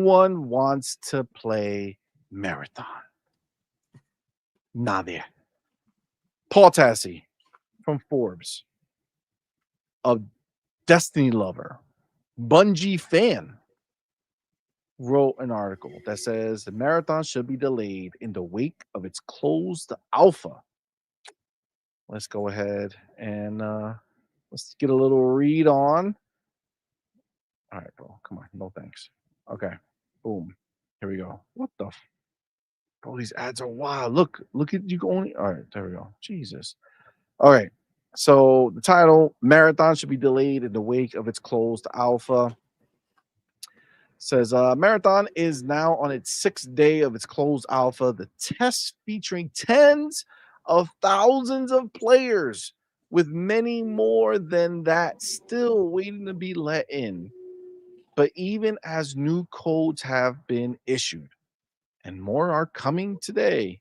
one wants to play Marathon. Nadie. Paul Tassi from Forbes, a Destiny lover, Bungie fan, wrote an article that says the marathon should be delayed in the wake of its closed alpha. Let's go ahead and let's get a little read on. All right, bro. Come on. No thanks. Okay. Boom. Here we go. What the? Bro, these ads are wild. Look at you only. All right, there we go. Jesus. All right. So the title, Marathon should be delayed in the wake of its closed alpha. Says Marathon is now on its 6th day of its closed alpha. The test featuring tens of thousands of players, with many more than that still waiting to be let in. But even as new codes have been issued, and more are coming today,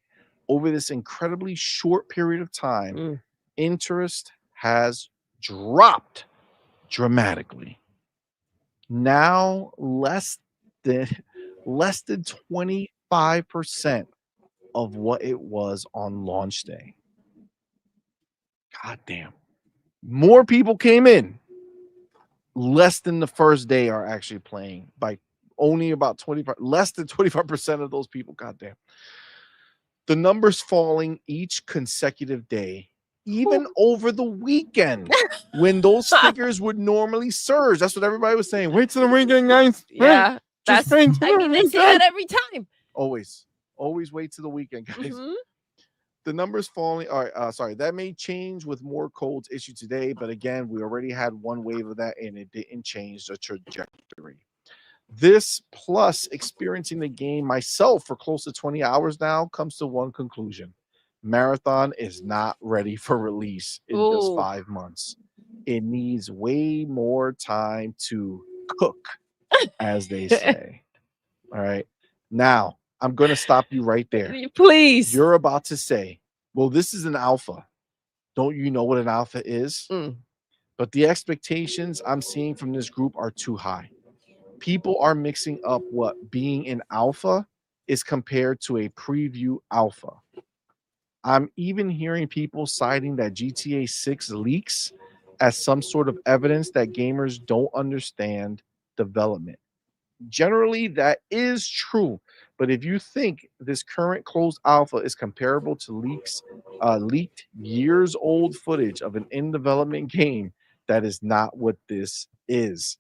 over this incredibly short period of time, interest has dropped dramatically. Now less than 25% of what it was on launch day. God damn. More people came in. Less than the first day are actually playing, by only about 25, less than 25% of those people. God damn. The numbers falling each consecutive day, even over the weekend, when those figures would normally surge. That's what everybody was saying. Wait till the weekend, guys. Yeah, they say that every time. Always wait till the weekend, guys. The numbers falling. All right, sorry, that may change with more codes issued today, but again, we already had one wave of that, and it didn't change the trajectory. This, plus experiencing the game myself for close to 20 hours now, comes to one conclusion. Marathon is not ready for release in just 5 months. It needs way more time to cook, as they say. All right. Now, I'm going to stop you right there. Please. You're about to say, well, this is an alpha. Don't you know what an alpha is? But the expectations I'm seeing from this group are too high. People are mixing up what being an alpha is compared to a preview alpha. I'm even hearing people citing that GTA 6 leaks as some sort of evidence that gamers don't understand development. Generally, that is true. But if you think this current closed alpha is comparable to leaked years old footage of an in development game, that is not what this is.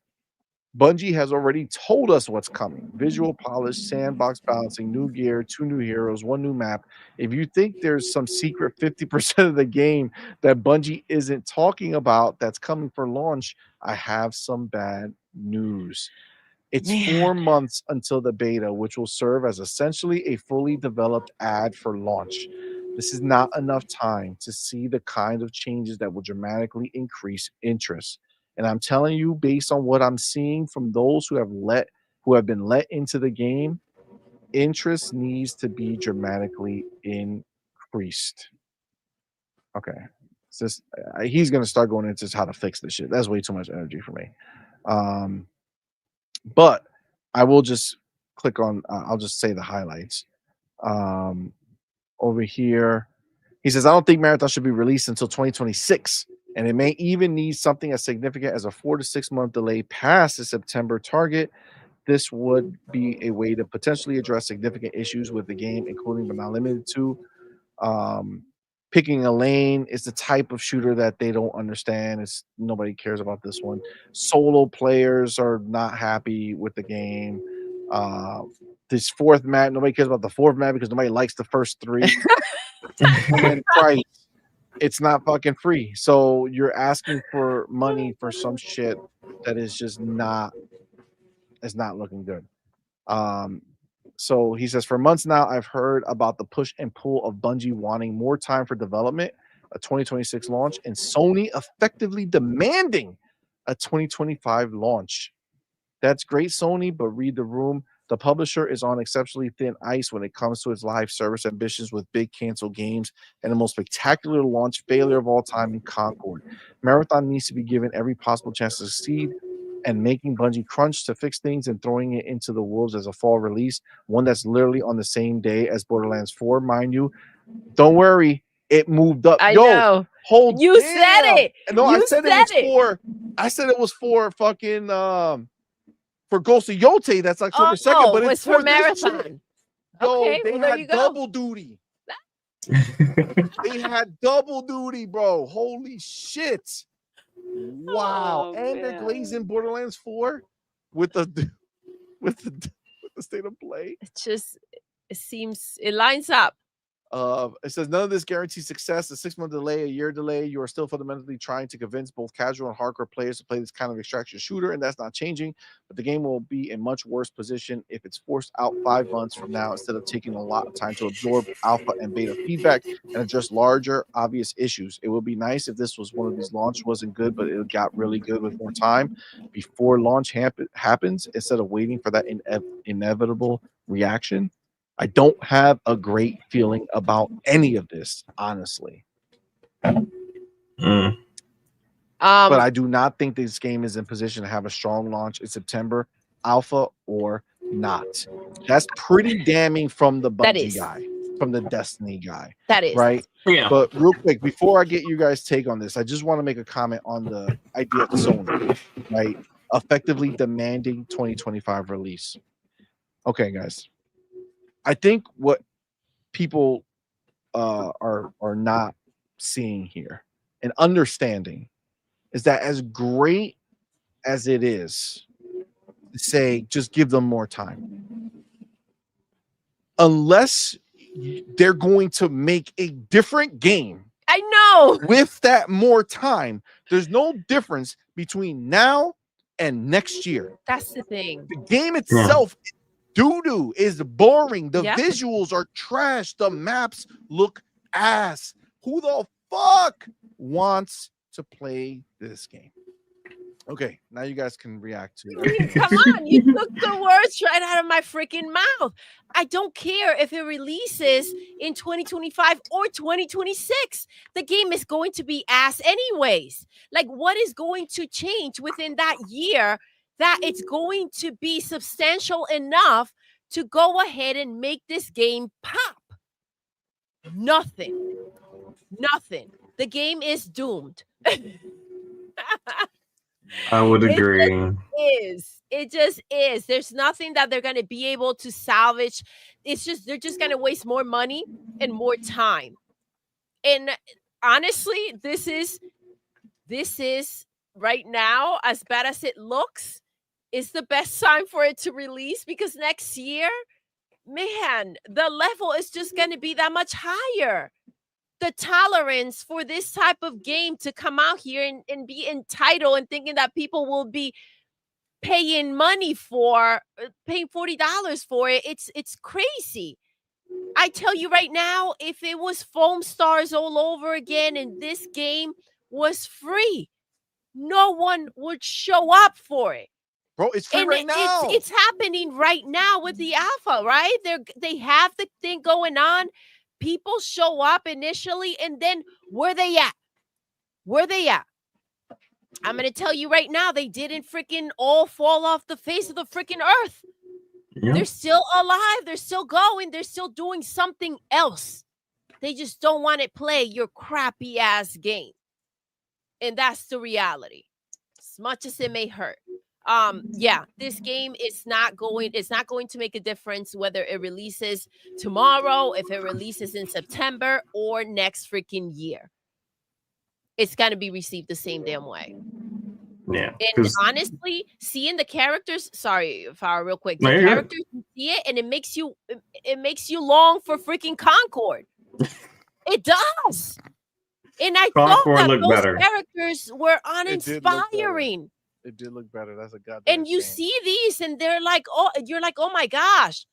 Bungie has already told us what's coming. Visual polish, sandbox balancing, new gear, 2 new heroes, 1 new map. If you think there's some secret 50% of the game that Bungie isn't talking about that's coming for launch, I have some bad news. It's 4 months until the beta, which will serve as essentially a fully developed ad for launch. This is not enough time to see the kind of changes that will dramatically increase interest. And I'm telling you, based on what I'm seeing from those who have been let into the game, interest needs to be dramatically increased. Okay. He's going to start going into how to fix this shit. That's way too much energy for me. But I will just click on, I'll just say the highlights. Over here, he says, I don't think Marathon should be released until 2026, and it may even need something as significant as a 4 to 6 month delay past the September target. This would be a way to potentially address significant issues with the game, including but not limited to picking a lane is the type of shooter that they don't understand. Nobody cares about this one. Solo players are not happy with the game. This 4th map, nobody cares about the 4th map because nobody likes the first 3. And then price, it's not fucking free. So you're asking for money for some shit that is just not looking good. So he says, for months now, I've heard about the push and pull of Bungie wanting more time for development, a 2026 launch, and Sony effectively demanding a 2025 launch. That's great, Sony, but read the room. The publisher is on exceptionally thin ice when it comes to its live service ambitions with big canceled games and the most spectacular launch failure of all time in Concord. Marathon needs to be given every possible chance to succeed. and making Bungie crunch to fix things and throwing it into the wolves as a fall release, one that's literally on the same day as Borderlands 4, mind you. Don't worry, it moved up. I know. Hold You said it. No, I You said it said was it. for. I said it was for fucking for Ghost of Yote. That's October 2nd, but it's for Marathon. This shit. Yo, Okay, they well, there had you go. double duty. They had double duty, bro. Holy shit! Wow, Oh, and they're man. glazing Borderlands 4 with the with the state of play. It lines up. It says none of this guarantees success. A 6-month delay, a year delay, you are still fundamentally trying to convince both casual and hardcore players to play this kind of extraction shooter, and that's not changing. But the game will be in much worse position if it's forced out 5 months from now instead of taking a lot of time to absorb alpha and beta feedback and address larger, obvious issues. It would be nice if this was one of these launch wasn't good, but it got really good with more time before launch happens instead of waiting for that inevitable reaction. I don't have a great feeling about any of this, honestly. But I do not think this game is in position to have a strong launch in September, alpha or not. That's pretty damning from the Bungie guy, from the Destiny guy. That is. Right? Yeah. But real quick, before I get you guys' take on this, I just want to make a comment on the idea of Sony, right? Effectively demanding 2025 release. Okay, guys. I think what people are not seeing here and understanding is that as great as it is to say just give them more time, unless they're going to make a different game, I know, with that more time, there's no difference between now and next year. That's the thing. The game itself doo-doo, is boring. The visuals are trash. The maps look ass. Who the fuck wants to play this game? Okay, now you guys can react to it. Come on, you took the words right out of my freaking mouth. I don't care if it releases in 2025 or 2026. The game is going to be ass anyways. Like, what is going to change within that year that it's going to be substantial enough to go ahead and make this game pop? Nothing. Nothing. The game is doomed. I would agree. It just is. There's nothing that they're going to be able to salvage. It's just, they're just going to waste more money and more time. And honestly, this is right now, as bad as it looks, is the best time for it to release, because next year, man, the level is just going to be that much higher. The tolerance for this type of game to come out here and be entitled and thinking that people will be paying money for, paying $40 for it, it's crazy. I tell you right now, if it was Foam Stars all over again and this game was free, no one would show up for it. Bro, it's free right now. It's happening right now with the alpha, right? They have the thing going on. People show up initially, and then where they at? Where they at? I'm going to tell you right now, they didn't freaking all fall off the face of the freaking earth. Yeah. They're still alive. They're still going. They're still doing something else. They just don't want to play your crappy ass game. And that's the reality. As much as it may hurt. Yeah, this game is not going to make a difference whether it releases tomorrow, if it releases in September, or next freaking year. It's going to be received the same damn way. Yeah. And honestly, seeing the characters, sorry, Farah, real quick. The characters, you see it, and it makes you long for freaking Concord. It does. And I thought that those characters were uninspiring. It did look better. That's a goddamn And you see these, and they're like, oh, you're like, oh my gosh,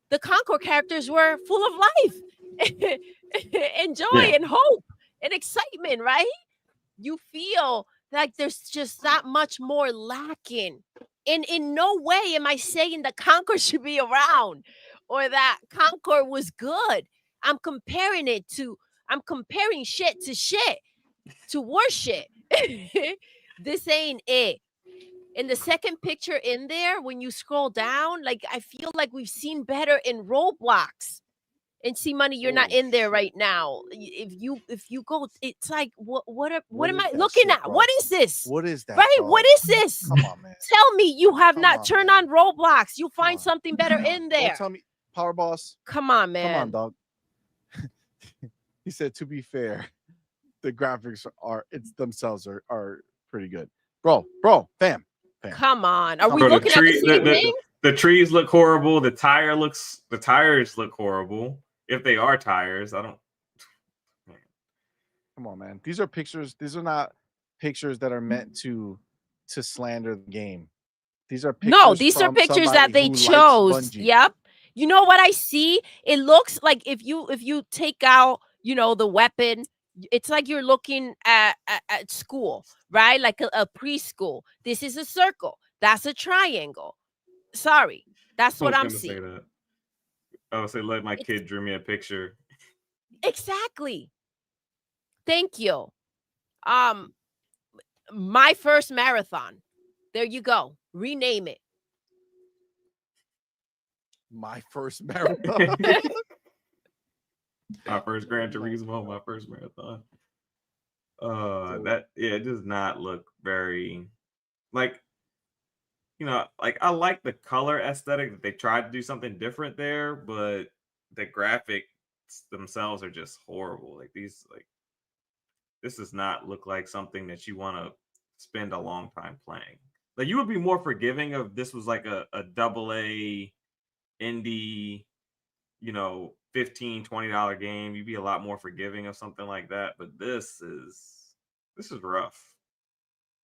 the Concord characters were full of life and joy and hope and excitement, right? You feel like there's just that much more lacking. And in no way am I saying that Concord should be around or that Concord was good. I'm comparing shit to shit, to worship. This ain't it. in the second picture in there, when you scroll down, like I feel like we've seen better in Roblox. And CMoney, you're not in there right now. If you go, it's like what am I looking at? Bro? What is this? What is that? Right? Bro? What is this? Come on, man. Tell me you have Come not on, turned man. on Roblox. You'll Come find on. something better in there. Don't tell me, Power Boss. Come on, man. Come on, dog. He said, to be fair, the graphics themselves are pretty good. Bro, fam. Come on. Are we Bro, looking at the same thing? The trees look horrible. The tires look horrible. If they are tires, I don't. Come on, man. These are pictures. These are not pictures that are meant to slander the game. These are pictures. No, these are pictures that they chose. Yep. You know what I see? It looks like if you take out, the weapon, it's like you're looking at school, right? Like a preschool. This is a circle. That's a triangle. Sorry. That's what I'm seeing. Say that. I would say, let my kid drew me a picture. Exactly. Thank you. My first marathon. There you go. Rename it. My first marathon. My first Gran Turismo, my first marathon. It does not look very like, I like the color aesthetic that they tried to do something different there, but the graphics themselves are just horrible. This does not look like something that you want to spend a long time playing. Like, you would be more forgiving if this was like a AA indie, $15-$20 game. You'd be a lot more forgiving of something like that. But this is rough.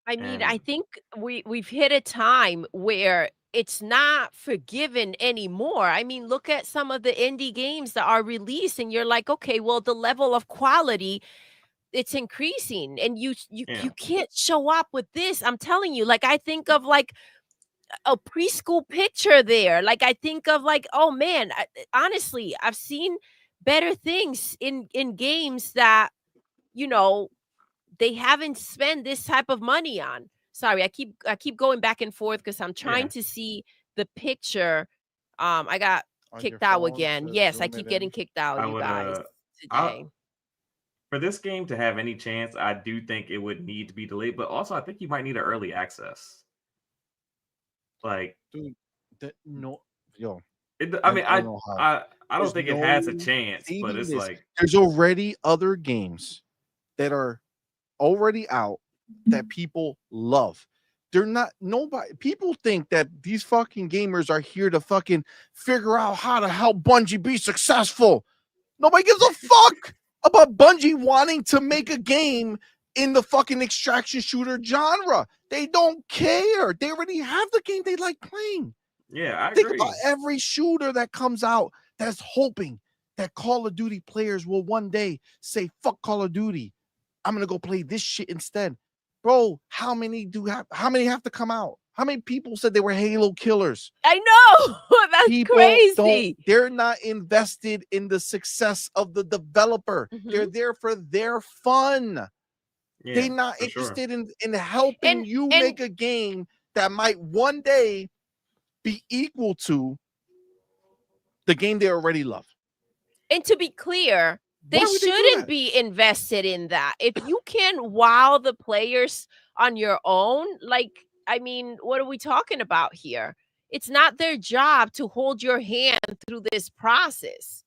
I mean, I think we've hit a time where it's not forgiven anymore. I mean, look at some of the indie games that are released, and you're like, okay, well, the level of quality, it's increasing, and you can't show up with this. I'm telling you, like, I think of like a preschool picture there. Like, I think of like, oh man, honestly, I've seen better things in games that, they haven't spent this type of money on. Sorry, I keep going back and forth because I'm trying to see the picture. I got kicked out again. Yes, I keep getting kicked out, you guys, today. For this game to have any chance, I do think it would need to be delayed, but also I think you might need an early access. Like, dude, I don't think it has a chance, but it's like there's already other games that are already out that people love. They're not people think that these fucking gamers are here to fucking figure out how to help Bungie be successful. Nobody gives a fuck about Bungie wanting to make a game in the fucking extraction shooter genre. They don't care. They already have the game they like playing. Yeah, I think agree. about every shooter that comes out that's hoping that Call of Duty players will one day say, fuck Call of Duty. I'm going to go play this shit instead. Bro, how many have to come out? How many people said they were Halo killers? I know. That's people crazy. They're not invested in the success of the developer. Mhm. They're there for their fun. Yeah, they're not interested in helping you make a game that might one day be equal to the game they already love. And to be clear, they shouldn't be invested in that. If you can wow the players on your own, like, I mean, what are we talking about here? It's not their job to hold your hand through this process.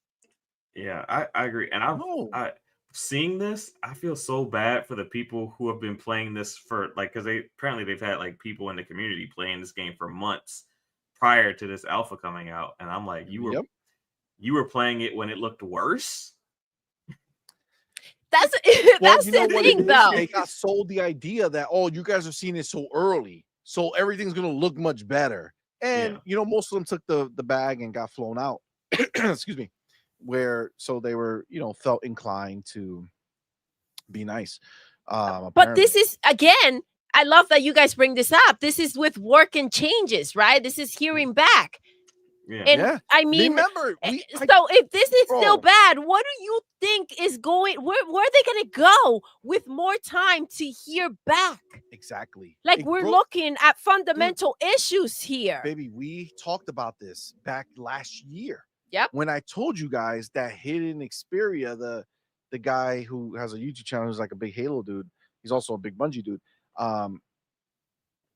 Yeah, I agree. And I seeing this, I feel so bad for the people who have been playing this for because they've had like people in the community playing this game for months prior to this alpha coming out. And I'm like, you were playing it when it looked worse. That's the thing, though. They got sold the idea that, you guys are seeing it so early, so everything's gonna look much better. And most of them took the bag and got flown out. Excuse me. So they were, felt inclined to be nice. But this is, again, I love that you guys bring this up. This is with work and changes, right? This is hearing back. Yeah. And I mean, remember, so if this is still bad, what do you think is going? Where are they going to go with more time to hear back? Exactly. Like we're looking at fundamental issues here. Baby, we talked about this back last year. Yep. When I told you guys that Hidden Xperia, the guy who has a YouTube channel who's like a big Halo dude, he's also a big Bungie dude.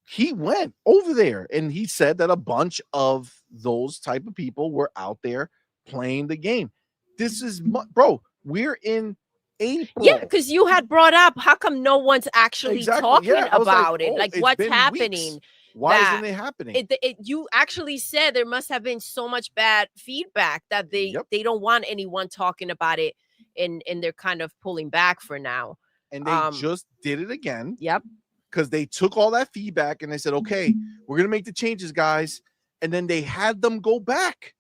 He went over there and he said that a bunch of those type of people were out there playing the game. This is bro, we're in April. Yeah, because you had brought up how come no one's actually talking about it? Like what's happening? Weeks. Why isn't it happening? You actually said there must have been so much bad feedback that they don't want anyone talking about it, and they're kind of pulling back for now. And they just did it again. Yep. Because they took all that feedback and they said, okay, we're going to make the changes, guys. And then they had them go back.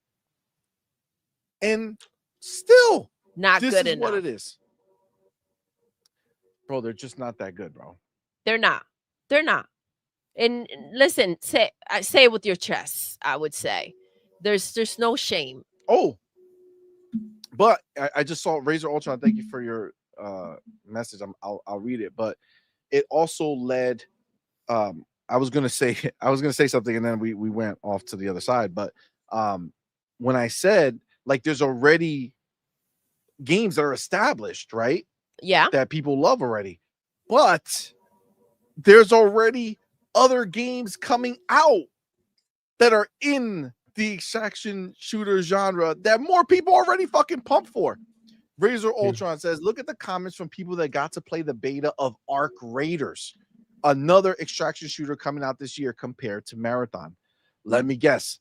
And still, not this good is enough. what it is. Bro, they're just not that good, bro. They're not. They're not. And listen, say it with your chest, I would say. There's no shame. Oh, but I just saw Razor Ultron. Thank you for your message. I'll read it. But it also led. I was gonna say something, and then we went off to the other side. But when I said like there's already games that are established, right? Yeah, that people love already, but there's already other games coming out that are in the extraction shooter genre that more people already fucking pumped for. Razor Ultron says, look at the comments from people that got to play the beta of Arc Raiders, another extraction shooter coming out this year compared to Marathon. Let me guess,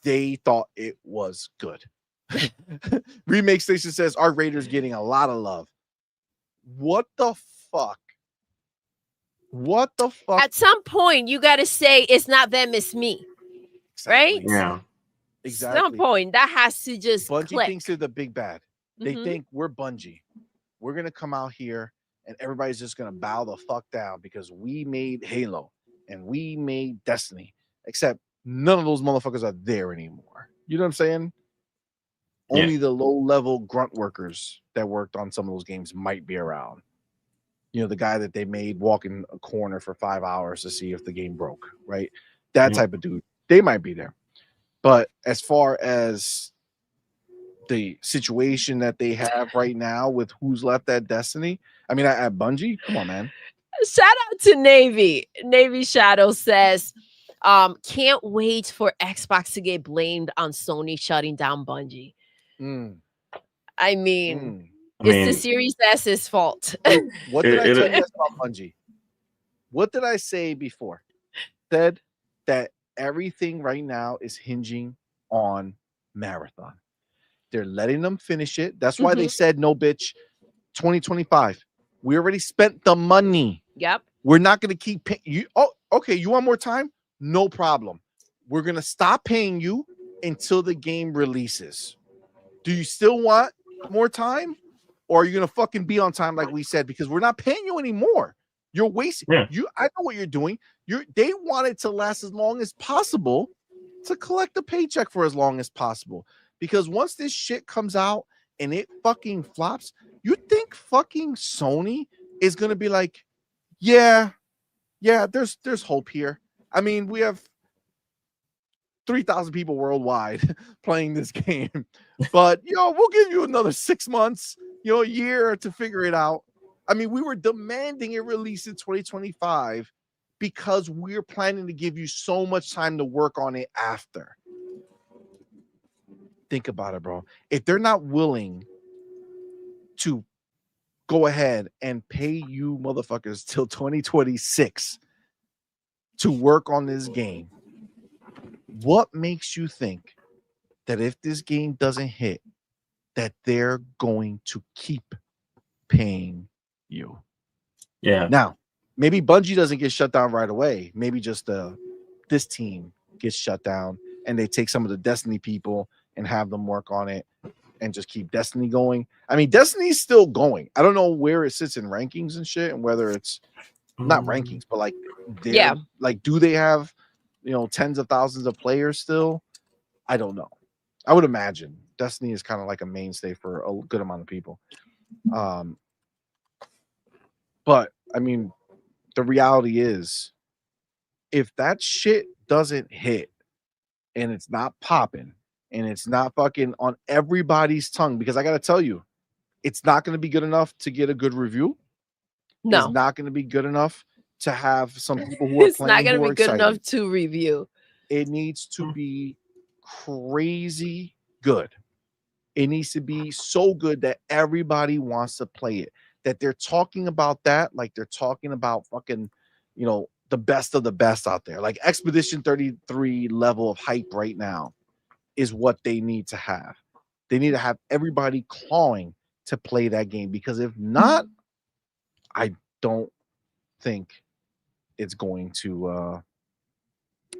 they thought it was good. Remake Station says, Arc Raiders getting a lot of love. What the fuck? What the fuck? At some point, you got to say, it's not them, it's me. Exactly. Right? Yeah. Exactly. At some point, that has to just Bungie click. thinks they're the big bad. They think we're Bungie. We're going to come out here and everybody's just going to bow the fuck down because we made Halo and we made Destiny. Except none of those motherfuckers are there anymore. You know what I'm saying? Yeah. Only the low-level grunt workers that worked on some of those games might be around. You know, the guy that they made walking a corner for 5 hours to see if the game broke, right? That type of dude. They might be there. But as far as the situation that they have right now with who's left at Destiny, I mean, at Bungie, come on, man. Shout out to Navy. Navy Shadow says, can't wait for Xbox to get blamed on Sony shutting down Bungie. I mean, it's the Series S's fault. What did I tell you guys about Bungie? What did I say before? Said that everything right now is hinging on Marathon. They're letting them finish it. That's why they said, no, bitch, 2025. We already spent the money. Yep. We're not going to keep paying you. Oh, okay. You want more time? No problem. We're going to stop paying you until the game releases. Do you still want more time? Or are you going to fucking be on time like we said? Because we're not paying you anymore. You're wasting. I know what you're doing. They want it to last as long as possible to collect the paycheck for as long as possible. Because once this shit comes out and it fucking flops, you think fucking Sony is going to be like, yeah, there's hope here. I mean, we have 3,000 people worldwide playing this game, but we'll give you another 6 months, a year to figure it out. I mean, we were demanding it release in 2025 because we're planning to give you so much time to work on it after. Think about it, bro. If they're not willing to go ahead and pay you motherfuckers till 2026 to work on this game, what makes you think that if this game doesn't hit, that they're going to keep paying you? Yeah. Now, maybe Bungie doesn't get shut down right away. Maybe just this team gets shut down and they take some of the Destiny people and have them work on it and just keep Destiny going. I mean, Destiny's still going. I don't know where it sits in rankings and shit and whether it's not rankings, but like, like, do they have, tens of thousands of players still? I don't know. I would imagine Destiny is kind of like a mainstay for a good amount of people. But I mean, the reality is, if that shit doesn't hit and it's not popping and it's not fucking on everybody's tongue, because I gotta tell you, it's not going to be good enough to get a good review. It's No, not going to be good enough to have some people who are it's not playing going to who be are good enough excited. to review. It needs to be crazy good. It needs to be so good that everybody wants to play it. That they're talking about that like they're talking about fucking, you know, the best of the best out there. Like Expedition 33 level of hype right now is what they need to have. They need to have everybody clawing to play that game, because if not, I don't think it's going to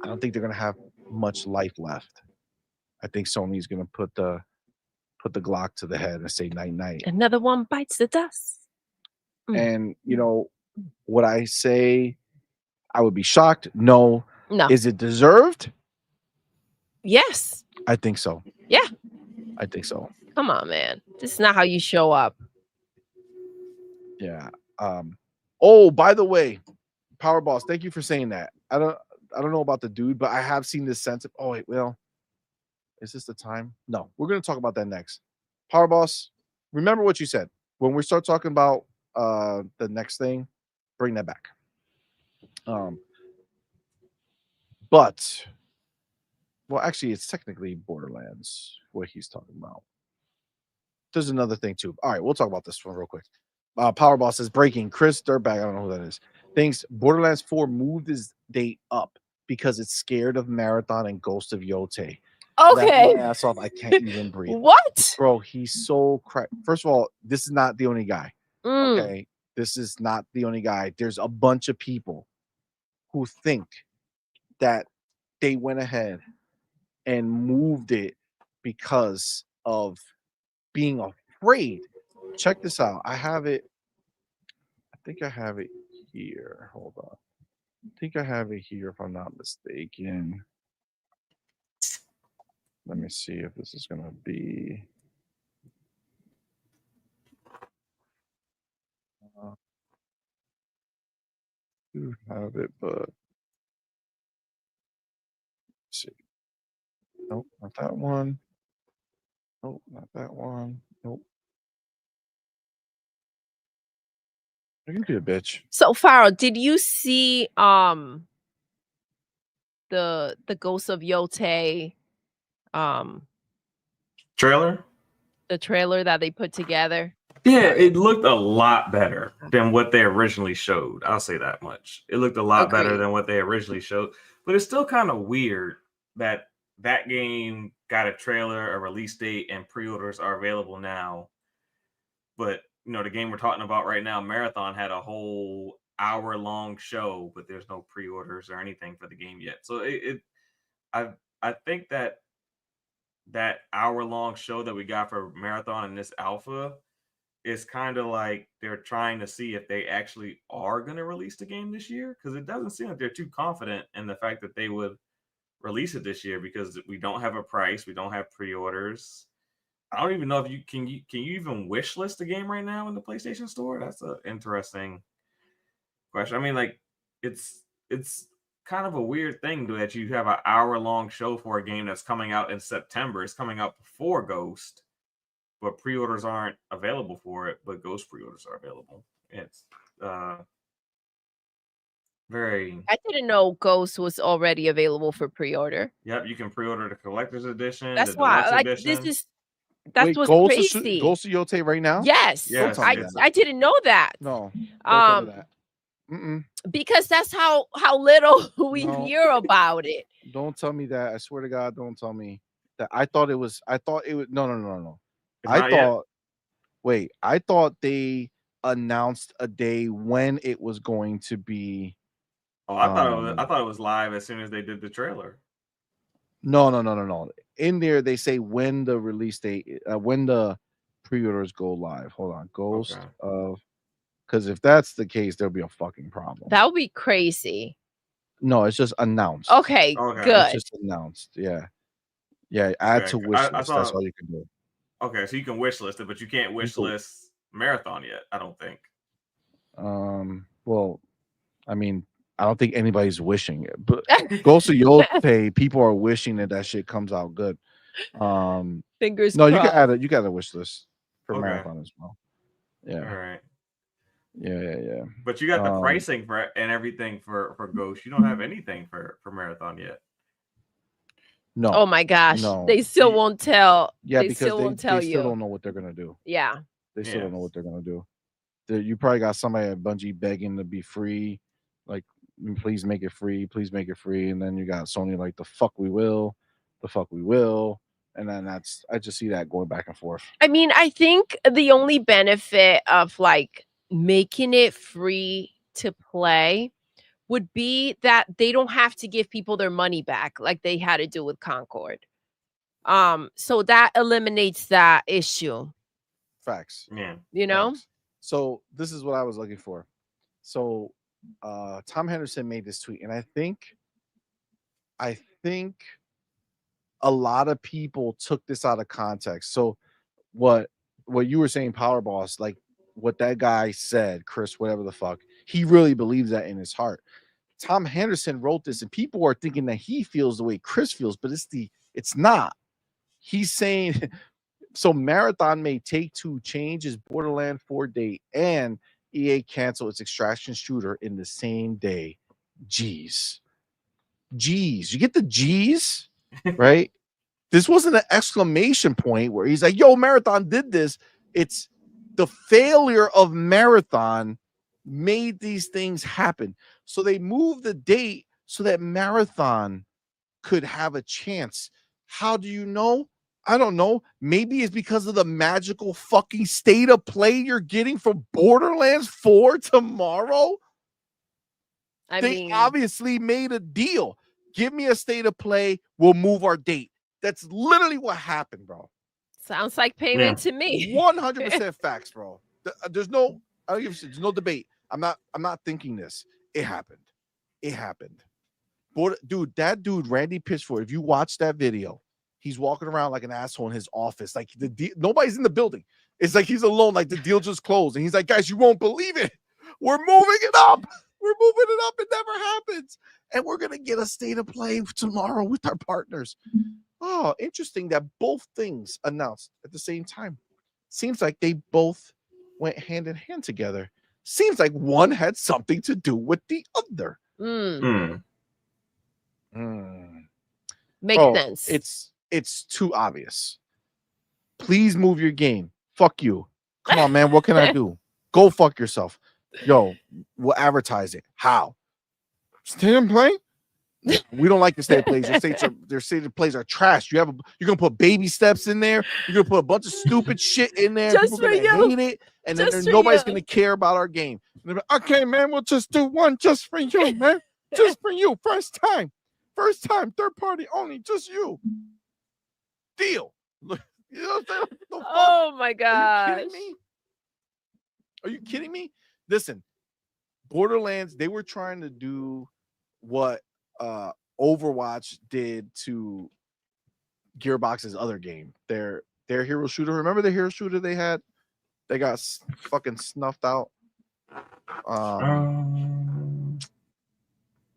I don't think they're going to have much life left. I think Sony's going to put the Glock to the head and say night night. Another one bites the dust. And you know, would I say I would be shocked? No. No. Is it deserved? Yes. I think so. Yeah. I think so. Come on, man. This is not how you show up. Yeah. Oh, by the way, Power Boss, thank you for saying that. I don't know about the dude, but I have seen this sense of, oh wait, well, is this the time? No, we're gonna talk about that next. Power Boss, remember what you said. When we start talking about the next thing, bring that back. But well, actually, it's technically Borderlands, what he's talking about. There's another thing too. All right, we'll talk about this one real quick. Power Boss says breaking. Chris Dirtbag, I don't know who that is, thinks Borderlands 4 moved his date up because it's scared of Marathon and Ghost of Yote. Okay. My ass off. I can't even breathe. What? Bro, he's so First of all, this is not the only guy. Okay. This is not the only guy. There's a bunch of people who think that they went ahead and moved it because of being afraid. Check this out. I have it. I think I have it here. Hold on. I think I have it here if I'm not mistaken. Let me see if this is going to be. I do have it, but let's see. Nope, not that one. Nope, not that one. Nope. You can be a bitch. So, Farrell, did you see the Ghost of Yote Trailer? the trailer that they put together? Yeah, it looked a lot better than what they originally showed. I'll say that much. It looked a lot better Agreed. than what they originally showed. But it's still kind of weird that that game got a trailer, a release date, and pre-orders are available now. But you know, the game we're talking about right now, Marathon, had a whole hour-long show, but there's no pre-orders or anything for the game yet. So I think that hour-long show that we got for Marathon and this alpha is kind of like they're trying to see if they actually are going to release the game this year, because it doesn't seem like they're too confident in the fact that they would release it this year, because we don't have a price, we don't have pre-orders. I don't even know if you can even wish list the game right now in the PlayStation Store. That's an interesting question. I mean, like it's kind of a weird thing that you have an hour-long show for a game that's coming out in September. It's coming out before Ghost, but pre-orders aren't available for it, but Ghost pre-orders are available. It's very. I didn't know Ghost was already available for pre-order. Yep, you can pre-order the collector's edition. That's the why, deluxe like, edition. That's what's Ghost crazy. Ghost of Yote right now? Yes. Yes, Don't tell me yes. that. I didn't know that. No. Don't tell me that. Because that's how little we No. hear about it. Don't tell me that. I swear to God, don't tell me that. I thought it was no. It's I not yet? thought wait, I thought they announced a day when it was going to be. Oh, I thought it was live as soon as they did the trailer. No. In there they say when the release date, when the pre-orders go live. Hold on. Ghost of, because if that's the case, there'll be a fucking problem. That would be crazy. No, it's just announced. Okay, Okay. good. It's just announced. Yeah. Yeah, add Okay, to wish I list. That's saw. all you can do. Okay, so you can wish list it, but you can't wish list Marathon yet. I don't think. Well, I mean, I don't think anybody's wishing it, but Ghost of Yote, people are wishing that shit comes out good. Fingers No, crossed. you got a wish list for Okay. Marathon as well. All Yeah, right. yeah. But you got the pricing for and everything for Ghost. You don't have anything for Marathon yet. No. Oh my gosh. No. They still won't tell. Yeah, they because still won't tell they still you. don't know what they're gonna do. Yeah. They still don't know what they're gonna do. You probably got somebody at Bungie begging to be free, like, please make it free, please make it free, and then you got Sony like, the fuck we will, and then I just see that going back and forth. I mean, I think the only benefit of like making it free to play would be that they don't have to give people their money back like they had to do with Concord. So that eliminates that issue. Facts. Yeah. You know? Facts. So this is what I was looking for. So Tom Henderson made this tweet, and I think a lot of people took this out of context. So what you were saying, Power Boss, like what that guy said, Chris, whatever the fuck, he really believes that in his heart. Tom Henderson wrote this, and people are thinking that he feels the way Chris feels, but it's not. He's saying so Marathon may Take-Two change its Borderlands 4 date and EA cancel its extraction shooter in the same day. Jeez. You get the G's, right? This wasn't an exclamation point where he's like, yo, Marathon did this. It's the failure of Marathon made these things happen. So they moved the date so that Marathon could have a chance. How do you know? I don't know. Maybe it's because of the magical fucking state of play you're getting from Borderlands 4 tomorrow. They obviously made a deal. Give me a state of play. We'll move our date. That's literally what happened, bro. Sounds like payment to me. 100% facts, bro. There's no debate. I'm not thinking this. It happened. Dude, that dude, Randy Pitchford, if you watch that video, he's walking around like an asshole in his office. Like nobody's in the building. It's like he's alone, like the deal just closed. And he's like, guys, you won't believe it. We're moving it up. It never happens. And we're going to get a state of play tomorrow with our partners. Oh, interesting that both things announced at the same time. Seems like they both went hand in hand together. Seems like one had something to do with the other. Makes sense. It's too obvious. Please move your game. Fuck you. Come on, man. What can I do? Go fuck yourself. Yo, we'll advertise it. How? Stay and play? We don't like the state of plays. Their state of plays are trash. You're gonna put baby steps in there. You're gonna put a bunch of stupid shit in there. Just People are gonna hate it, and then nobody's gonna care about our game. Like, okay, man, we'll just do one just for you, man. Just for you. First time, third party only, just you. Deal. You know what I'm saying? Oh my gosh. Are you kidding me? Listen, Borderlands, they were trying to do what Overwatch did to Gearbox's other game. Their hero shooter. Remember the hero shooter they had? They got fucking snuffed out.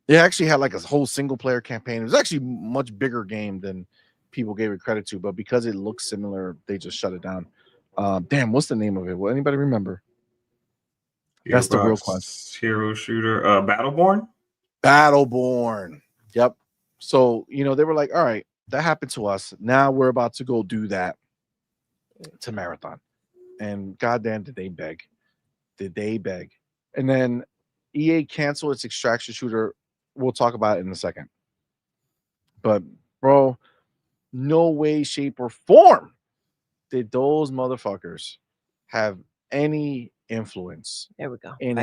They actually had like a whole single player campaign. It was actually a much bigger game than people gave it credit to, but because it looks similar, they just shut it down. Damn, what's the name of it? Will anybody remember? That's the real question. Hero shooter, Battleborn. Yep. So they were like, all right, that happened to us. Now we're about to go do that to Marathon. And goddamn, did they beg? And then EA canceled its extraction shooter. We'll talk about it in a second. But bro, no way, shape, or form did those motherfuckers have any influence. There we go. In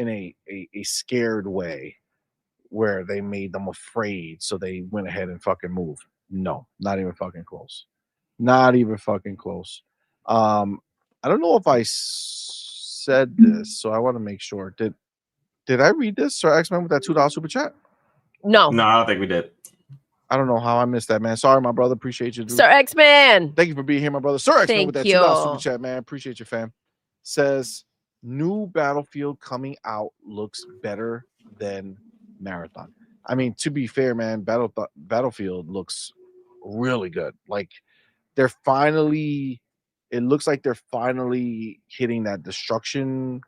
a scared way where they made them afraid, so they went ahead and fucking moved. No, not even fucking close. I don't know if I said this, so I want to make sure. Did I read this, Sir X-Men, with that $2 super chat? No, I don't think we did. I don't know how I missed that, man. Sorry, my brother. Appreciate you, dude. Sir X-Man. Thank you for being here, my brother. Sir X-Man with that Thank $2 super you. chat, man. Appreciate you, fam. Says new Battlefield coming out looks better than Marathon. I mean, to be fair, man, Battlefield looks really good. Like they're finally, it looks like they're finally hitting that destruction,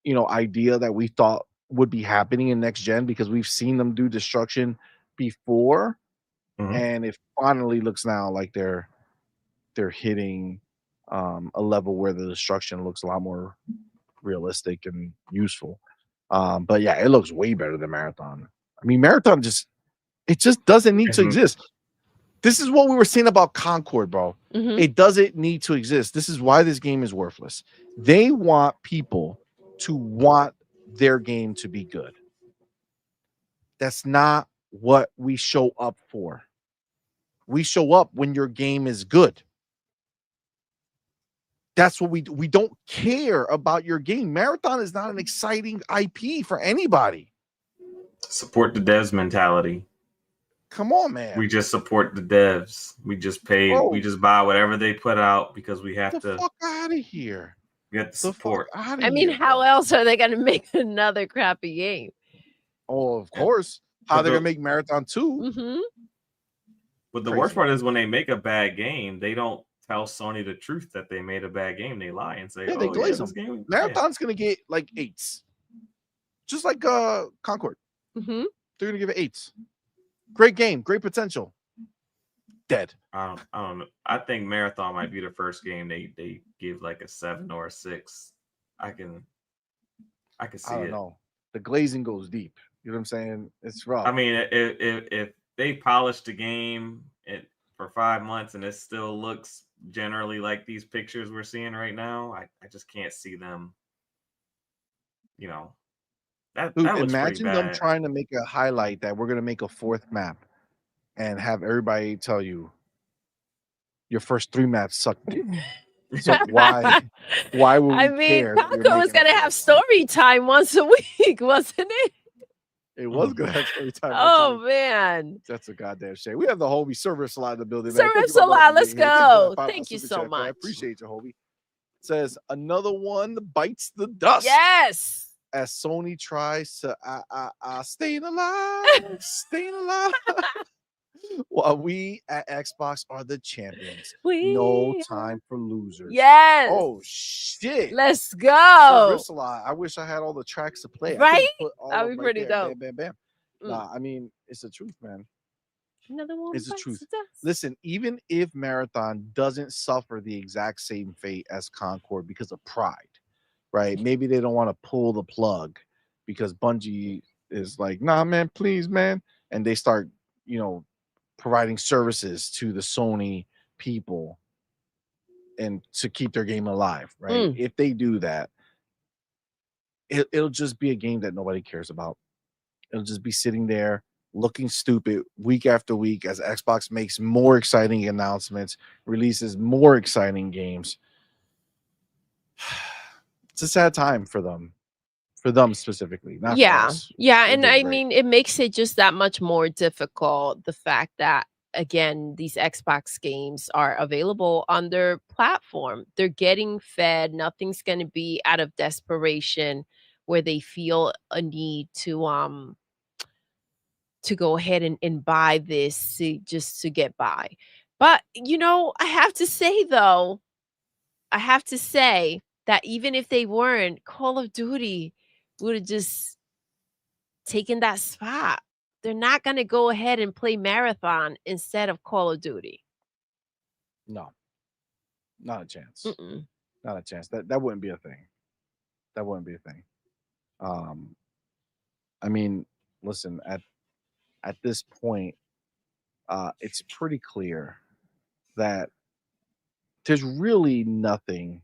idea that we thought would be happening in next gen, because we've seen them do destruction before, and it finally looks now like they're hitting a level where the destruction looks a lot more realistic and useful. But yeah, it looks way better than Marathon. I mean, Marathon just doesn't need to exist. This is what we were saying about Concord, bro. It doesn't need to exist. This is why this game is worthless. They want people to want their game to be good. That's not what we show up for. We show up when your game is good. That's what we do. We don't care about your game. Marathon is not an exciting IP for anybody. Support the devs mentality. Come on, man. We just support the devs. We just pay. Bro, we just buy whatever they put out because we have the to. Fuck out of here. Get the support. I mean, how else are they going to make another crappy game? Oh, of course. How they're going to make Marathon 2. But the worst part is when they make a bad game, they don't tell Sony the truth that they made a bad game. They lie and say, they glaze them. Marathon's going to get like 8s. Just like Concord. They're going to give it 8s. Great game. Great potential. Dead. I don't know. I think Marathon might be the first game they give like a 7 or a 6. I can see it. I don't know. The glazing goes deep. You know what I'm saying? It's rough. I mean, if they polish the game for 5 months and it still looks generally like these pictures we're seeing right now, I just can't see them. That looks imagine pretty them bad. trying to make a highlight that we're going to make a 4th map and have everybody tell you your first 3 maps suck. So why would we care? Paco was going to have story time once a week, wasn't it? It was going to have story time. Oh, man. That's a goddamn shame. We have the Hobie Server Salad in the building. Server Salad, let's go. Thank you so much. I appreciate you, Hobie. It says, another one bites the dust. Yes. As Sony tries to staying alive, while we at Xbox are the champions. No time for losers. Yes. Oh shit. Let's go. I wish I had all the tracks to play. Right? That'd be pretty dope. Bam, bam, bam. Nah, I mean, it's the truth, man. Another one. It's the truth. Listen, even if Marathon doesn't suffer the exact same fate as Concord because of pride, right? Maybe they don't want to pull the plug because Bungie is like, nah, man, please, man. And they start, providing services to the Sony people and to keep their game alive, right? If they do that, it'll just be a game that nobody cares about. It'll just be sitting there looking stupid week after week as Xbox makes more exciting announcements, releases more exciting games. It's a sad time for them specifically. Not for us. Yeah. And I mean, it makes it just that much more difficult. The fact that, again, these Xbox games are available on their platform. They're getting fed. Nothing's going to be out of desperation where they feel a need to go ahead and buy this just to get by. But, I have to say, though, that even if they weren't, Call of Duty would have just taken that spot. They're not going to go ahead and play Marathon instead of Call of Duty. No, not a chance. Not a chance. That wouldn't be a thing. That wouldn't be a thing. I mean, listen, at this point, it's pretty clear that there's really nothing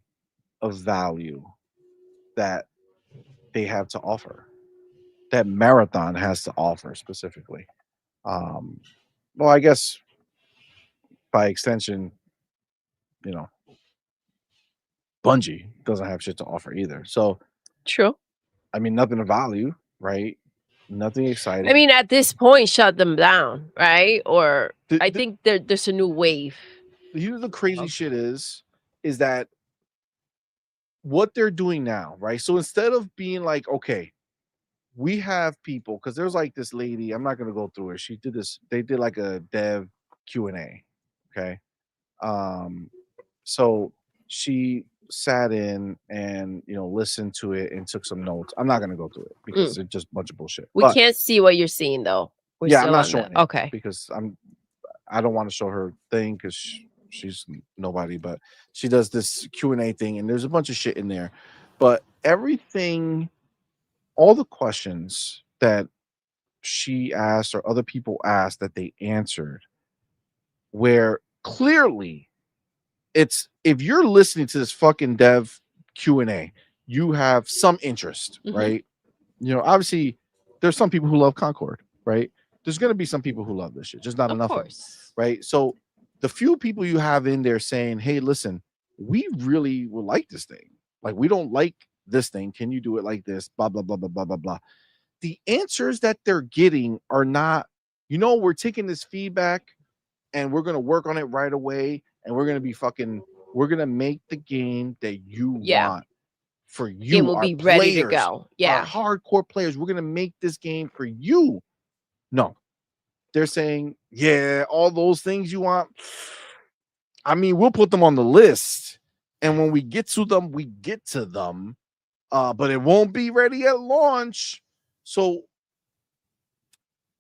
of value that they have to offer, that Marathon has to offer specifically. Well, I guess by extension, Bungie doesn't have shit to offer either. So true. I mean, nothing of value, right? Nothing exciting. I mean, at this point, shut them down, right? Or I The, think there's a new wave. you know, the crazy of- shit is that what they're doing now, right? So instead of being like, okay, we have people, because there's like this lady, I'm not gonna go through it. She did this, they did like a dev Q&A. Okay. So she sat in and listened to it and took some notes. I'm not gonna go through it because it's just a bunch of bullshit. We But can't see what you're seeing though. We're yeah, I'm still not on showing the it okay. because I don't want to show her thing because she's nobody, but she does this Q&A thing and there's a bunch of shit in there. But everything, all the questions that she asked or other people asked that they answered, where clearly it's, if you're listening to this fucking dev Q&A, you have some interest, right? Obviously there's some people who love Concord, right? There's going to be some people who love this shit, just not enough of them, right? So the few people you have in there saying, hey, listen, we really would like this thing. Like, we don't like this thing. Can you do it like this? Blah, blah, blah, blah, blah, blah, blah. The answers that they're getting are not, we're taking this feedback and we're going to work on it right away. And we're going to make the game that you want for you. Game will be ready to go. Yeah. Our hardcore players. We're going to make this game for you. No, they're saying, yeah, all those things you want. I mean, we'll put them on the list. And when we get to them, we get to them. But it won't be ready at launch. So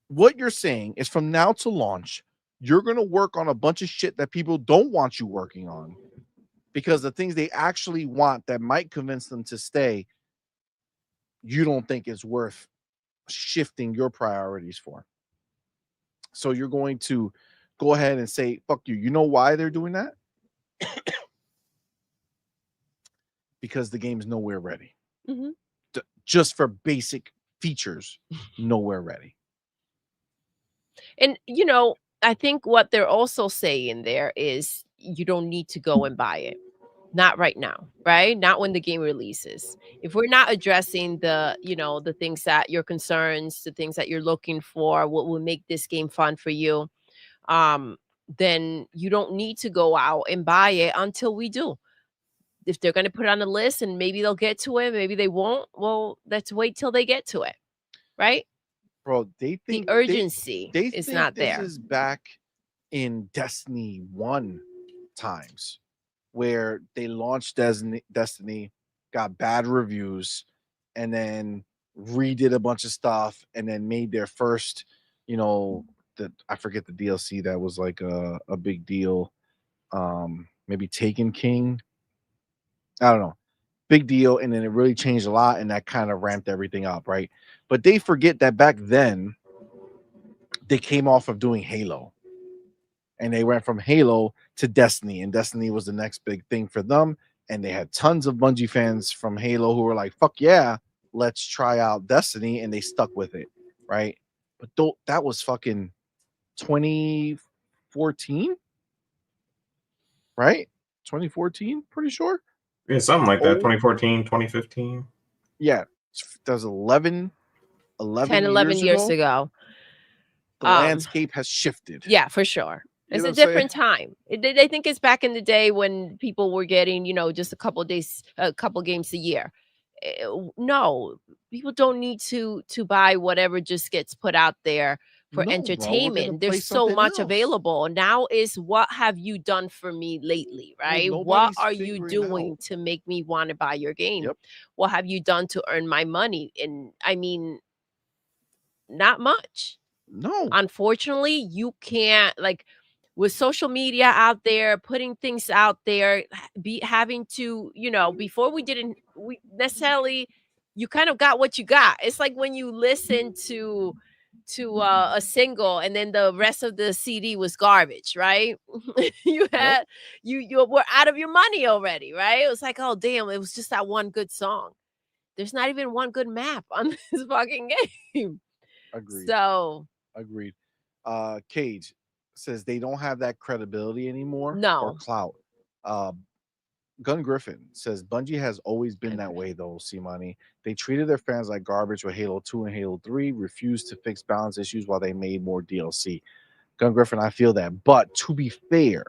what you're saying is from now to launch, you're going to work on a bunch of shit that people don't want you working on, because the things they actually want that might convince them to stay, you don't think it's worth shifting your priorities for. So you're going to go ahead and say, fuck you. You know why they're doing that? Because the game's nowhere ready. Just for basic features, nowhere ready. And, I think what they're also saying there is you don't need to go and buy it. Not right now, right? Not when the game releases. If we're not addressing the things that your concerns, the things that you're looking for, what will make this game fun for you, then you don't need to go out and buy it until we do. If they're going to put it on the list and maybe they'll get to it, maybe they won't. Well, let's wait till they get to it, right? Bro, they think the urgency they is think not this there. is back in Destiny 1 times, where they launched Destiny, got bad reviews, and then redid a bunch of stuff, and then made their first, I forget the DLC that was like a big deal. Maybe Taken King. I don't know. Big deal, and then it really changed a lot, and that kind of ramped everything up, right? But they forget that back then they came off of doing Halo, and they went from Halo to Destiny, and Destiny was the next big thing for them. And they had tons of Bungie fans from Halo who were like, fuck yeah, let's try out Destiny, and they stuck with it, right? But that was fucking 2014, right? 2014, pretty sure. Yeah, something like that. 2014, 2015. Yeah, that was 11 years ago. The landscape has shifted. Yeah, for sure. It's a different time. I think it's back in the day when people were getting, just a couple games a year. No, people don't need to buy whatever just gets put out there for entertainment. There's so much available. Now is, what have you done for me lately, right? What are you doing to make me want to buy your game? Yep. What have you done to earn my money? And I mean, not much. No. Unfortunately, you can't, like, with social media out there, putting things out there, having to, before we necessarily, you kind of got what you got. It's like when you listen to a single and then the rest of the CD was garbage, right? You had you were out of your money already, right? It was like, oh damn, it was just that one good song. There's not even one good map on this fucking game. Agreed. So agreed. Cage says they don't have that credibility anymore. No. Or clout. Gun Griffin says Bungie has always been that way though, CMoney. They treated their fans like garbage with Halo 2 and Halo 3, refused to fix balance issues while they made more DLC. Gun Griffin, I feel that. But to be fair,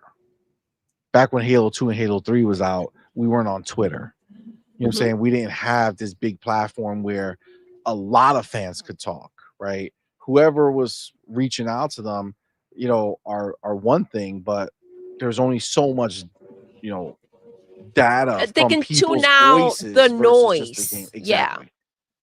back when Halo 2 and Halo 3 was out, we weren't on Twitter. You know what I'm saying? We didn't have this big platform where a lot of fans could talk, right? Whoever was reaching out to them, are one thing, but there's only so much, data They from can tune people's out voices the versus just the game. noise. Yeah. Exactly. You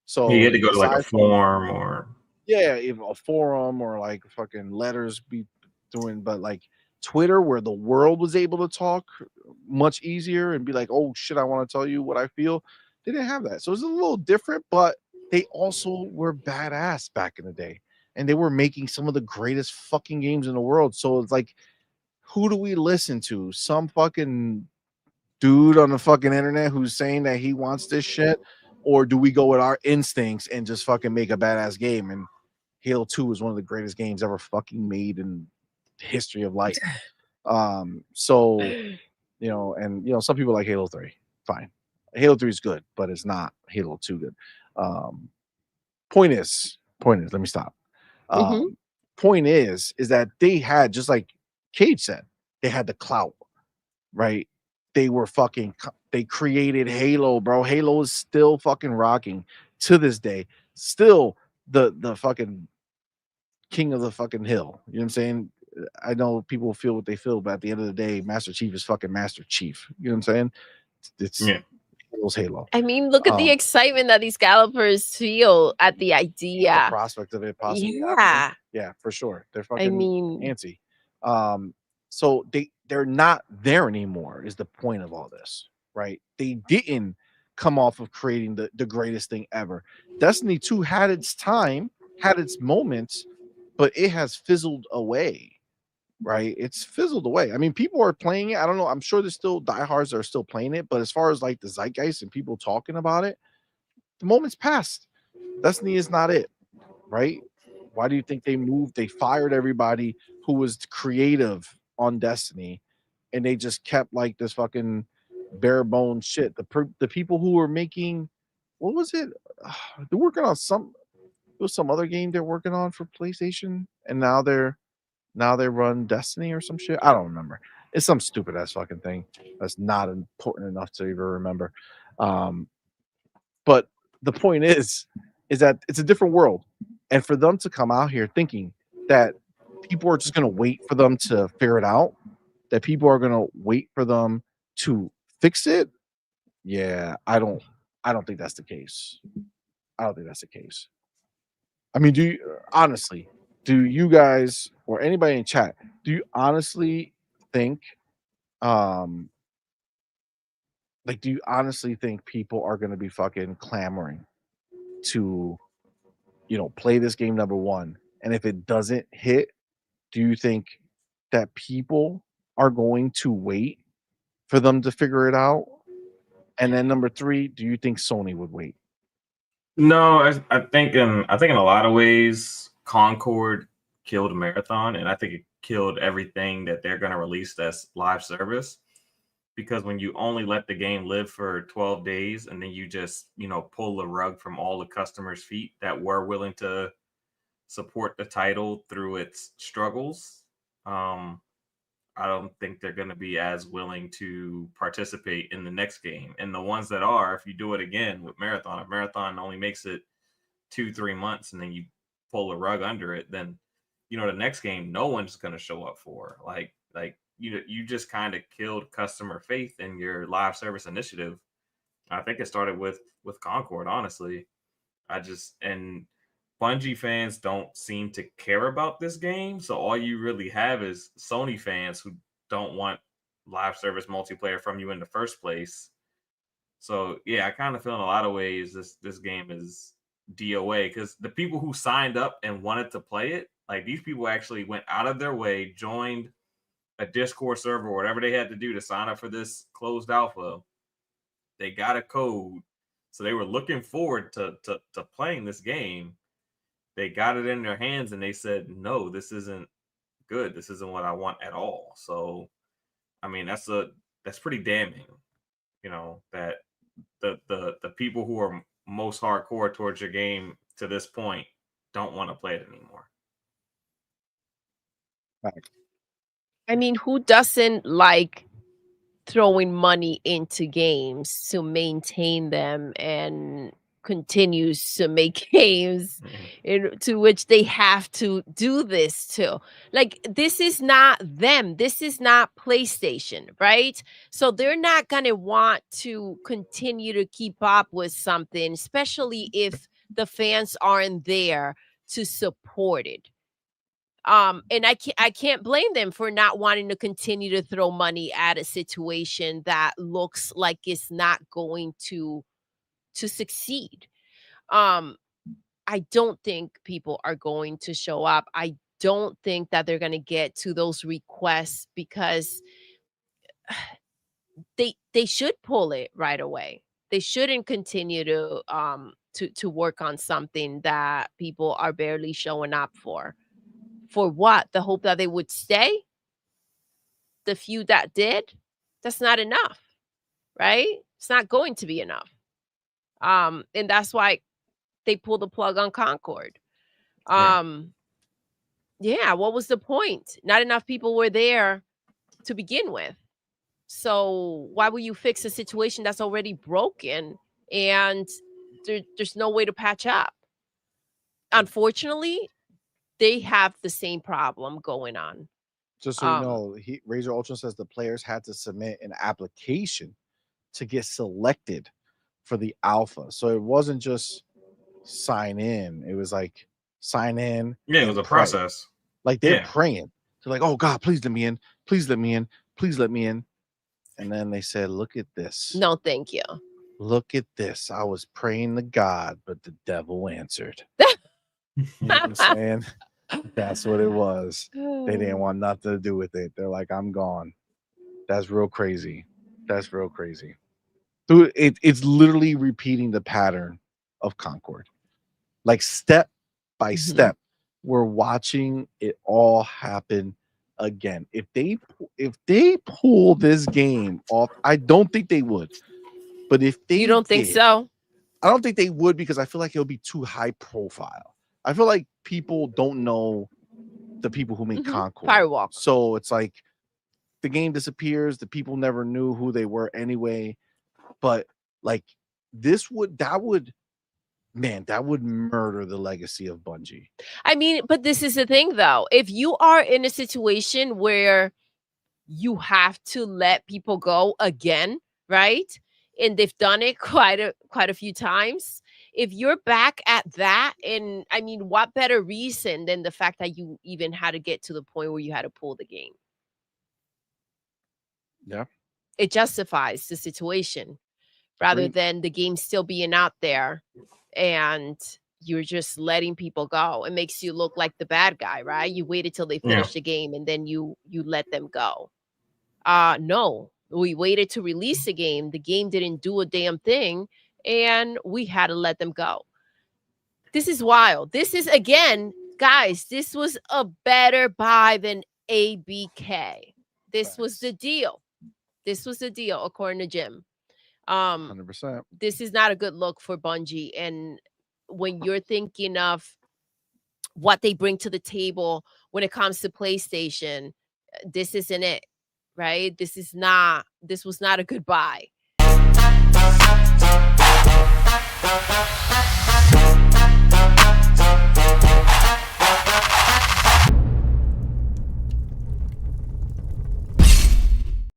So had to go to like a aside from forum or even a forum or like fucking letters be doing, but like Twitter, where the world was able to talk much easier and be like, oh shit, I want to tell you what I feel. They didn't have that. So it's a little different, but they also were badass back in the day. And they were making some of the greatest fucking games in the world. So it's like, who do we listen to? Some fucking dude on the fucking internet who's saying that he wants this shit? Or do we go with our instincts and just fucking make a badass game? And Halo 2 is one of the greatest games ever fucking made in history of light. So some people like Halo 3. Fine. Halo 3 is good, but it's not Halo 2 good. Point is, let me stop. Point is that they had, just like Cage said, they had the clout, right? They created Halo, bro. Halo is still fucking rocking to this day. Still the fucking king of the fucking hill. You know what I'm saying? I know people feel what they feel, but at the end of the day, Master Chief is fucking Master Chief. You know what I'm saying? It's Halo's Halo. I mean, look at the excitement that these scalpers feel at the idea. The prospect of it possibly happening. Yeah, for sure. They're fucking antsy. So they're not there anymore is the point of all this, right? They didn't come off of creating the greatest thing ever. Destiny 2 had its time, had its moments, but it has fizzled away, right? It's fizzled away. I mean, people are playing it. I don't know. I'm sure there's still diehards that are still playing it, but as far as like the zeitgeist and people talking about it, the moment's passed. Destiny is not it, right? Why do you think they moved? They fired everybody who was creative on Destiny, and they just kept like this fucking bare bones shit. The people who were making, what was it? They're working on some other game they're working on for PlayStation, and now they run Destiny or some shit. I don't remember. It's some stupid ass fucking thing that's not important enough to even remember. But the point is that it's a different world, and for them to come out here thinking that people are just going to wait for them to figure it out, that people are going to wait for them to fix it. Yeah, I don't think that's the case. I don't think that's the case. I mean, do you guys or anybody in chat, do you honestly think do you honestly think people are going to be fucking clamoring to play this game, number one? And if it doesn't hit, do you think that people are going to wait for them to figure it out? And then number three, do you think Sony would wait? No, I think in a lot of ways, Concord killed Marathon, and I think it killed everything that they're going to release as live service. Because when you only let the game live for 12 days and then you just, pull the rug from all the customers' feet that were willing to support the title through its struggles, I don't think they're going to be as willing to participate in the next game. And the ones that are, if you do it again with Marathon, if Marathon only makes it 2-3 months and then you pull the rug under it, then, the next game, no one's going to show up for. Like you just kind of killed customer faith in your live service initiative. I think it started with Concord, honestly. And Bungie fans don't seem to care about this game. So all you really have is Sony fans who don't want live service multiplayer from you in the first place. So yeah, I kind of feel in a lot of ways this game is DOA, because the people who signed up and wanted to play it, like these people actually went out of their way, joined a Discord server or whatever they had to do to sign up for this closed alpha. They got a code. So they were looking forward to playing this game. They got it in their hands and they said, no, this isn't good. This isn't what I want at all. So, I mean, that's pretty damning. that the people who are most hardcore towards your game to this point don't want to play it anymore. I mean, who doesn't like throwing money into games to maintain them and continues to make games to which they have to do this to? Like, this is not them. This is not PlayStation, right? So they're not going to want to continue to keep up with something, especially if the fans aren't there to support it. And I can't blame them for not wanting to continue to throw money at a situation that looks like it's not going to succeed. I don't think people are going to show up. I don't think that they're going to get to those requests because they should pull it right away. They shouldn't continue to work on something that people are barely showing up for. For what? The hope that they would stay? The few that did? That's not enough, right? It's not going to be enough. And that's why they pulled the plug on Concord. Yeah, what was the point? Not enough people were there to begin with. So why will you fix a situation that's already broken and there's no way to patch up? Unfortunately, they have the same problem going on. Just so you know, Razor Ultra says the players had to submit an application to get selected for the alpha. So it wasn't just sign in. It was like sign in. Yeah, it was a process. Like they're praying. They're like, oh God, please let me in. Please let me in. Please let me in. And then they said, look at this. No, thank you. Look at this. I was praying to God, but the devil answered. You know what I'm saying? That's what it was. They didn't want nothing to do with it. They're like, I'm gone. That's real crazy. That's real crazy. Dude, it's literally repeating the pattern of Concord. Like step by step, we're watching it all happen again. If they pull this game off, I don't think they would. But if they You don't think so? I don't think they would because I feel like it'll be too high profile. I feel like people don't know the people who made Concord. Firewalk. So it's like the game disappears. The people never knew who they were anyway. But like that would murder the legacy of Bungie. I mean, but this is the thing though. If you are in a situation where you have to let people go again, right? And they've done it quite a few times. If you're back at that, and I mean, what better reason than the fact that you even had to get to the point where you had to pull the game? Yeah. It justifies the situation rather than the game still being out there and you're just letting people go. It makes you look like the bad guy, right? You waited till they finished the game and then you let them go. No, we waited to release the game. The game didn't do a damn thing. And we had to let them go. This is wild. This is, again, guys, this was a better buy than ABK. This was the deal. This was the deal, according to Jim. 100%. This is not a good look for Bungie. And when you're thinking of what they bring to the table when it comes to PlayStation, this isn't it, right? This was not a good buy.